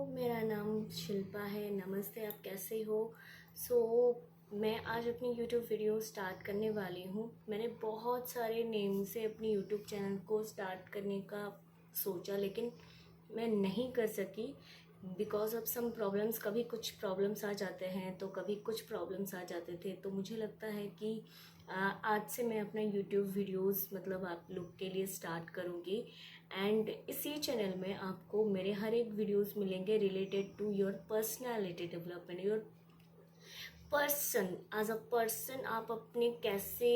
मेरा नाम शिल्पा है। नमस्ते, आप कैसे हो? मैं आज अपनी यूट्यूब वीडियो स्टार्ट करने वाली हूँ। मैंने बहुत सारे नेम से अपनी यूट्यूब चैनल को स्टार्ट करने का सोचा, लेकिन मैं नहीं कर सकी बिकॉज ऑफ सम प्रॉब्लम्स। कभी कुछ प्रॉब्लम्स आ जाते हैं तो कभी कुछ प्रॉब्लम्स आ जाते थे। तो मुझे लगता है कि आज से मैं अपना यूट्यूब वीडियोस आप लोग के लिए स्टार्ट करूँगी। एंड इसी चैनल में आपको मेरे हर एक वीडियोस मिलेंगे related to your personality development. Your person as a person आप अपने कैसे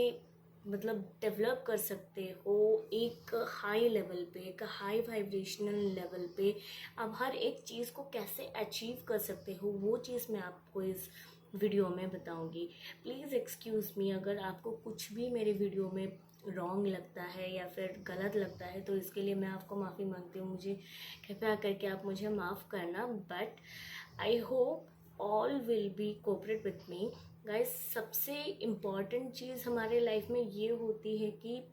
डेवलप कर सकते हो एक हाई लेवल पे, एक हाई वाइब्रेशनल लेवल पे। आप हर एक चीज़ को कैसे अचीव कर सकते हो, वो चीज़ मैं आपको इस वीडियो में बताऊंगी। प्लीज़ एक्सक्यूज़ मी अगर आपको कुछ भी मेरे वीडियो में रॉन्ग लगता है या फिर गलत लगता है, तो इसके लिए मैं आपको माफ़ी मांगती हूँ। मुझे कृपया करके आप मुझे माफ़ करना। But I hope all will be cooperate with me guys. सबसे इम्पॉर्टेंट चीज़ हमारे लाइफ में ये होती है कि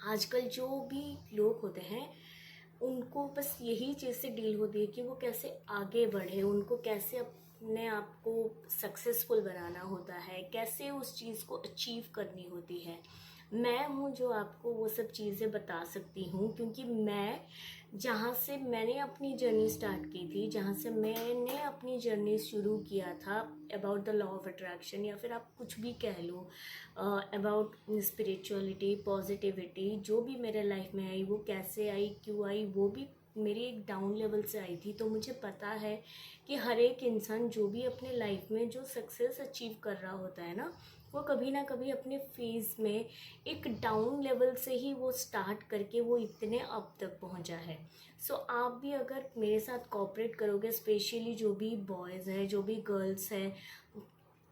आजकल जो भी लोग होते हैं उनको बस यही चीज़ से डील होती है कि वो कैसे आगे बढ़े, उनको कैसे अपने आप को सक्सेसफुल बनाना होता है, कैसे उस चीज़ को अचीव करनी होती है। मैं हूँ जो आपको वो सब चीज़ें बता सकती हूँ, क्योंकि मैं जहाँ से मैंने अपनी जर्नी स्टार्ट की थी, जहाँ से मैंने अपनी जर्नी शुरू किया था about the law of attraction, या फिर आप कुछ भी कह लो अबाउट स्पिरिचुअलिटी, पॉजिटिविटी, जो भी मेरे लाइफ में आई, वो कैसे आई, क्यों आई, वो भी मेरी एक डाउन लेवल से आई थी। तो मुझे पता है कि हर एक इंसान जो भी अपने लाइफ में जो सक्सेस अचीव कर रहा होता है ना, वो कभी ना कभी अपने फेज में एक डाउन लेवल से ही वो स्टार्ट करके वो इतने अप तक पहुंचा है। आप भी अगर मेरे साथ कोऑपरेट करोगे, स्पेशली जो भी बॉयज़ है, जो भी गर्ल्स है,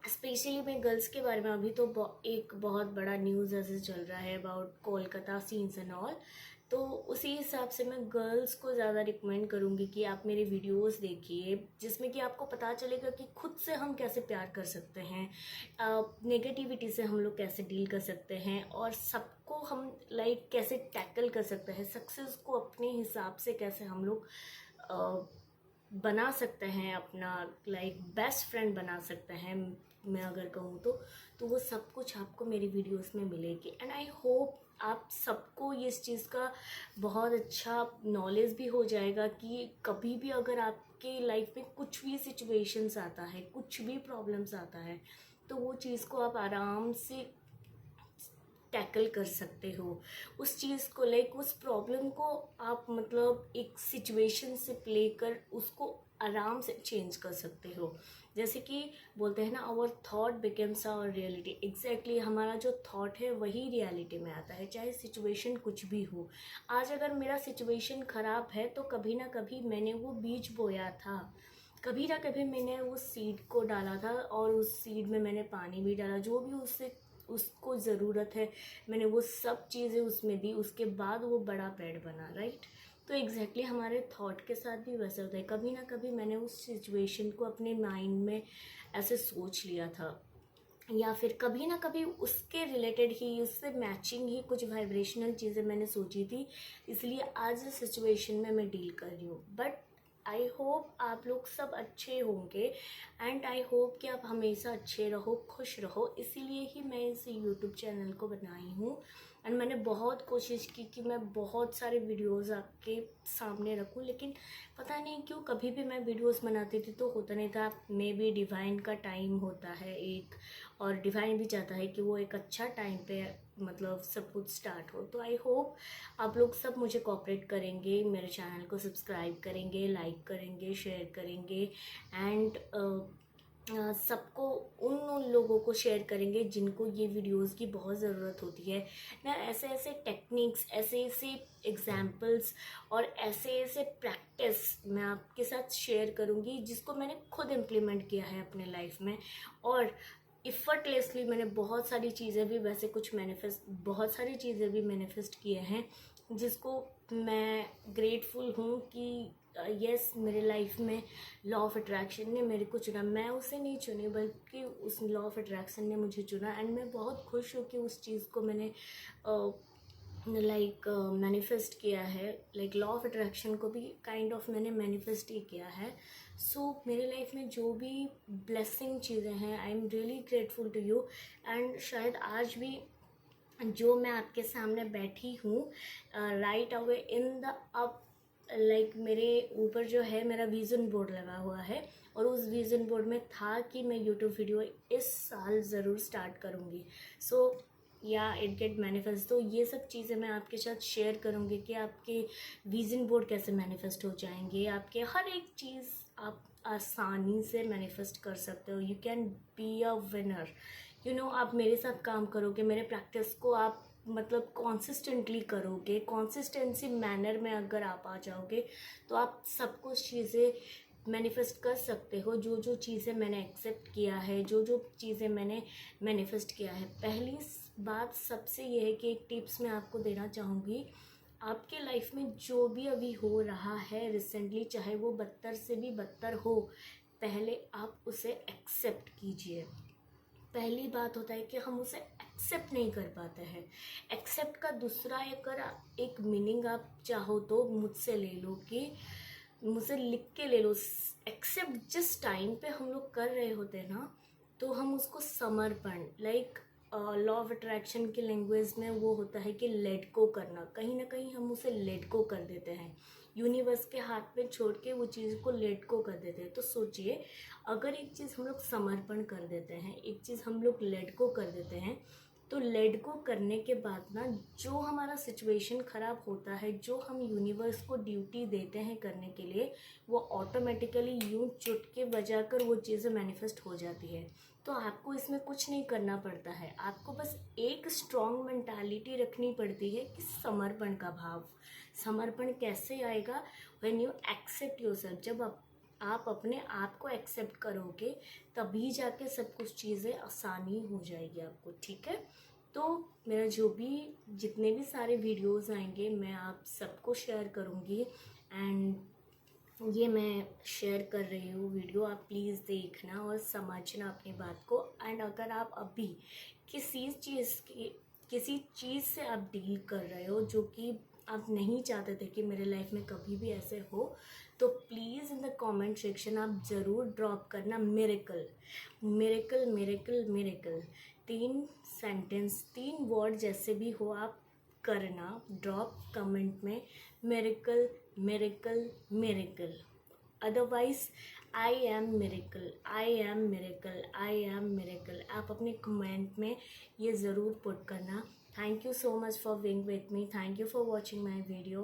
स्पेशली मैं गर्ल्स के बारे में, अभी तो एक बहुत बड़ा न्यूज़ ऐसे चल रहा है about Kolkata scenes and all. तो उसी हिसाब से मैं गर्ल्स को ज़्यादा रिकमेंड करूँगी कि आप मेरे वीडियोस देखिए, जिसमें कि आपको पता चलेगा कि खुद से हम कैसे प्यार कर सकते हैं, नेगेटिविटी से हम लोग कैसे डील कर सकते हैं, और सबको हम कैसे टैकल कर सकते हैं, सक्सेस को अपने हिसाब से कैसे हम लोग बना सकते हैं, अपना बेस्ट फ्रेंड बना सकते हैं, मैं अगर कहूँ तो वो सब कुछ आपको मेरी वीडियोस में मिलेगी। एंड आई होप आप सबको इस चीज़ का बहुत अच्छा नॉलेज भी हो जाएगा कि कभी भी अगर आपके लाइफ में कुछ भी सिचुएशंस आता है, कुछ भी प्रॉब्लम्स आता है, तो वो चीज़ को आप आराम से टैकल कर सकते हो। उस चीज़ को उस प्रॉब्लम को आप एक सिचुएशन से प्ले कर उसको आराम से चेंज कर सकते हो। जैसे कि बोलते हैं ना, our thought becomes our reality. Exactly हमारा जो थॉट है वही रियलिटी में आता है, चाहे सिचुएशन कुछ भी हो। आज अगर मेरा सिचुएशन ख़राब है तो कभी ना कभी मैंने वो बीज बोया था, कभी ना कभी मैंने उस सीड को डाला था, और उस सीड में मैंने पानी भी डाला, जो भी उससे उसको ज़रूरत है मैंने वो सब चीज़ें उसमें दी, उसके बाद वो बड़ा पेड़ बना, राइट। तो एग्जैक्टली हमारे थॉट के साथ भी वैसा होता है। कभी ना कभी मैंने उस सिचुएशन को अपने माइंड में ऐसे सोच लिया था, या फिर कभी ना कभी उसके रिलेटेड ही, उससे मैचिंग ही कुछ वाइब्रेशनल चीज़ें मैंने सोची थी, इसलिए आज इस सिचुएशन में मैं डील कर रही हूँ। बट आई होप आप लोग सब अच्छे होंगे, एंड आई होप कि आप हमेशा अच्छे रहो, खुश रहो। इसीलिए ही मैं इस यूट्यूब चैनल को बनाई हूँ। एंड मैंने बहुत कोशिश की कि मैं बहुत सारे वीडियोस आपके सामने रखूं, लेकिन पता नहीं क्यों कभी भी मैं वीडियोस बनाती थी तो होता नहीं था। मे बी डिवाइन का टाइम होता है एक, और डिवाइन भी चाहता है कि वो एक अच्छा टाइम पे सब कुछ स्टार्ट हो। तो आई होप आप लोग सब मुझे कोऑपरेट करेंगे, मेरे चैनल को सब्सक्राइब करेंगे, लाइक करेंगे, शेयर करेंगे, एंड सबको उन लोगों को शेयर करेंगे जिनको ये वीडियोस की बहुत ज़रूरत होती है ना। ऐसे ऐसे टेक्निक्स, ऐसे ऐसे एग्जाम्पल्स और ऐसे ऐसे प्रैक्टिस मैं आपके साथ शेयर करूँगी जिसको मैंने खुद इम्प्लीमेंट किया है अपने लाइफ में, और इफ़र्टलेसली मैंने बहुत सारी चीज़ें भी बहुत सारी चीज़ें भी मैनिफेस्ट किए हैं, जिसको मैं ग्रेटफुल हूँ कि यस मेरे लाइफ में लॉ ऑफ अट्रैक्शन ने मेरे को चुना। मैं उसे नहीं चुनी, बल्कि उस लॉ ऑफ अट्रैक्शन ने मुझे चुना। एंड मैं बहुत खुश हूँ कि उस चीज़ को मैंने लाइक मैनिफेस्ट किया है, लाइक लॉ ऑफ अट्रैक्शन को भी काइंड ऑफ मैंने मैनिफेस्ट ही किया है। सो मेरे लाइफ में जो भी ब्लेसिंग चीज़ें हैं, I am really grateful to you. And शायद आज भी जो मैं आपके सामने बैठी हूँ, right away in the up, like मेरे ऊपर जो है मेरा विज़न बोर्ड लगा हुआ है, और उस विज़न बोर्ड में था कि मैं यूट्यूब वीडियो इस साल ज़रूर स्टार्ट करूँगी। सो या इट गेट मैनिफेस्ट। तो ये सब चीज़ें मैं आपके साथ शेयर करूँगी कि आपके विज़न बोर्ड कैसे मैनिफेस्ट हो जाएंगे, आपके हर एक चीज़ आप आसानी से मैनिफेस्ट कर सकते हो। You can be a winner. You know, आप मेरे साथ काम करोगे, मेरे प्रैक्टिस को आप मतलब कॉन्सिस्टेंटली करोगे, कॉन्सिस्टेंसी मैनर में अगर आप आ जाओगे तो आप सब कुछ चीज़ें मैनिफेस्ट कर सकते हो। जो जो चीज़ें मैंने एक्सेप्ट किया है, जो जो चीज़ें मैंने मैनिफेस्ट किया है। पहली बात सबसे ये है कि एक टिप्स मैं आपको देना चाहूँगी, आपके लाइफ में जो भी अभी हो रहा है रिसेंटली, चाहे वो बदतर से भी बदतर हो, पहले आप उसे एक्सेप्ट कीजिए। पहली बात होता है कि हम उसे एक्सेप्ट नहीं कर पाते हैं। एक्सेप्ट का दूसरा एक मीनिंग आप चाहो तो मुझसे ले लो, कि मुझसे लिख के ले लो। एक्सेप्ट जिस टाइम पे हम लोग कर रहे होते हैं ना, तो हम उसको समर्पण, लाइक लॉ ऑफ अट्रैक्शन की लैंग्वेज में वो होता है कि लेट गो करना। कहीं ना कहीं हम उसे लेट गो कर देते हैं, यूनिवर्स के हाथ में छोड़ के वो चीज़ को लेट गो कर देते हैं। तो सोचिए, अगर एक चीज़ हम लोग समर्पण कर देते हैं, एक चीज़ हम लोग लेट गो कर देते हैं, तो लेट गो करने के बाद ना, जो हमारा सिचुएशन ख़राब होता है, जो हम यूनिवर्स को ड्यूटी देते हैं करने के लिए, वो ऑटोमेटिकली यूं चुटकी बजाकर वो चीज़ें मैनिफेस्ट हो जाती है। तो आपको इसमें कुछ नहीं करना पड़ता है, आपको बस एक स्ट्रॉन्ग मेंटालिटी रखनी पड़ती है कि समर्पण का भाव। समर्पण कैसे आएगा? When you accept yourself. जब आप अपने आप को एक्सेप्ट करोगे, तभी जाके सब कुछ चीज़ें आसानी हो जाएगी आपको, ठीक है? तो मेरा जो भी जितने भी सारे वीडियोस आएंगे, मैं आप सबको शेयर करूँगी। एंड ये मैं शेयर कर रही हूँ वीडियो, आप प्लीज़ देखना और समझना अपनी बात को। एंड अगर आप अभी किसी चीज़ से आप डील कर रहे हो जो कि आप नहीं चाहते थे कि मेरे लाइफ में कभी भी ऐसे हो, तो please in the comment section आप ज़रूर ड्रॉप करना miracle, miracle, miracle, miracle. 3 sentence, 3 word जैसे भी हो, आप करना ड्रॉप कमेंट में, miracle, miracle, miracle. Otherwise I am miracle, I am miracle, I am miracle. आप अपने कमेंट में ये ज़रूर पुट करना। Thank you so much for being with me, thank you for watching my video.